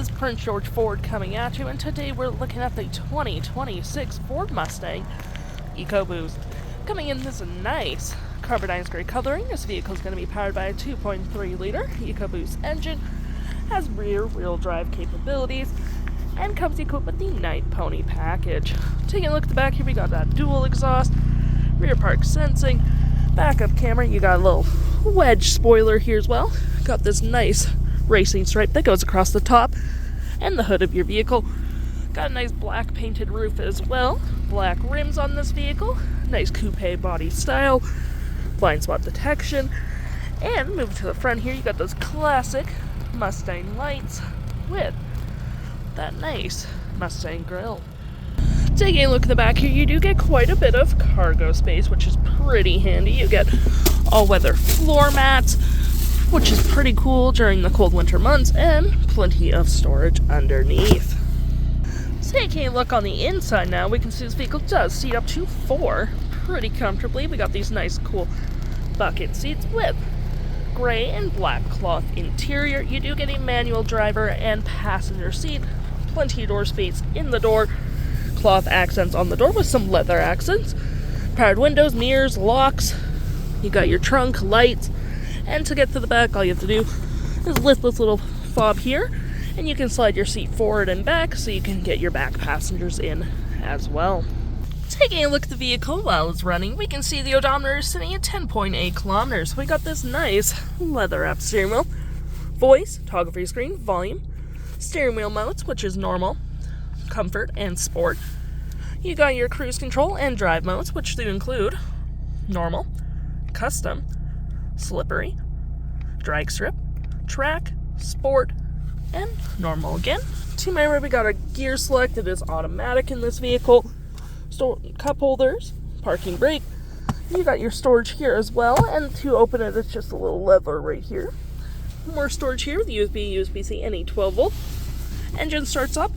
is Prince George Ford coming at you, and today we're looking at the 2026 Ford Mustang EcoBoost. Coming in this nice carbonized gray coloring, this vehicle is going to be powered by a 2.3 liter EcoBoost engine, has rear wheel drive capabilities, and comes equipped with the Nite Pony package. Taking a look at the back here, we got that dual exhaust, rear park sensing, backup camera, you got a little Wedge spoiler here as well. Got this nice racing stripe that goes across the top and the hood of your vehicle. Got a nice black painted roof as well. Black rims on this vehicle. Nice coupe body style. Blind spot detection. And moving to the front here, you got those classic Mustang lights with that nice Mustang grille. Taking a look at the back here, you do get quite a bit of cargo space, which is pretty handy. You get all-weather floor mats, which is pretty cool during the cold winter months, and plenty of storage underneath. Taking a look on the inside now, we can see this vehicle does seat up to 4 pretty comfortably. We got these nice cool bucket seats with gray and black cloth interior. You do get a manual driver and passenger seat. Plenty of door space in the door. Cloth accents on the door with some leather accents. Powered windows, mirrors, locks. You got your trunk, lights. And to get to the back, all you have to do is lift this little fob here, and you can slide your seat forward and back so you can get your back passengers in as well. Taking a look at the vehicle while it's running, we can see the odometer is sitting at 10.8 kilometers. We got this nice leather-wrapped steering wheel, voice, toggle for your screen, volume, steering wheel modes, which is normal, comfort, and sport. You got your cruise control and drive modes, which do include normal, custom, slippery, drag strip, track, sport, and normal again. To my right, we got a gear select. It is automatic in this vehicle. Cup holders, parking brake. You got your storage here as well, and to open it, it's just a little lever right here. More storage here with USB, USB-C, and a 12-volt. Engine starts up.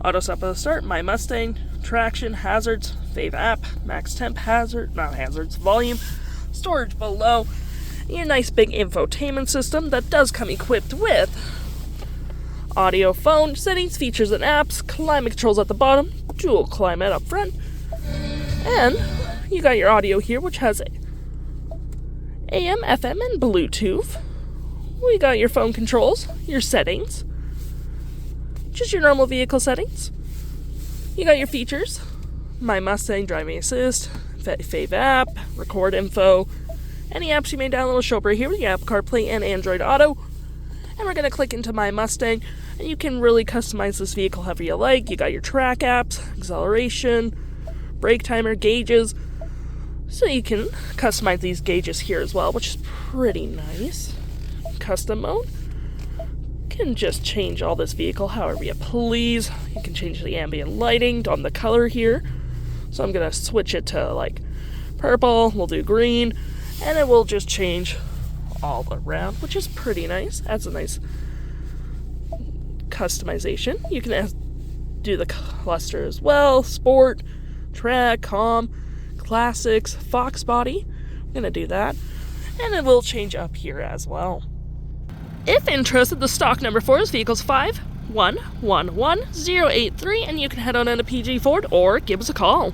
Auto stop at the start. My Mustang, traction, hazards, fave app, max temp hazard, not hazards, volume, storage below. Your nice big infotainment system that does come equipped with audio, phone, settings, features, and apps, climate controls at the bottom, dual climate up front, and you got your audio here, which has AM, FM, and Bluetooth. We got your phone controls, your settings, just your normal vehicle settings. You got your features, My Mustang driving assist, fave app, record info. Any apps you may download will show up right here with your Apple CarPlay and Android Auto. And we're going to click into My Mustang, and you can really customize this vehicle however you like. You got your track apps, acceleration, brake timer, gauges. So you can customize these gauges here as well, which is pretty nice. Custom mode. Can just change all this vehicle however you please. You can change the ambient lighting on the color here. So I'm going to switch it to like purple. We'll do green. And it will just change all around, which is pretty nice. Adds a nice customization. You can do the cluster as well. Sport, track, calm, classics, fox body. I'm going to do that. And it will change up here as well. If interested, the stock number for this vehicle is 5111083, and you can head on into PG Ford or give us a call.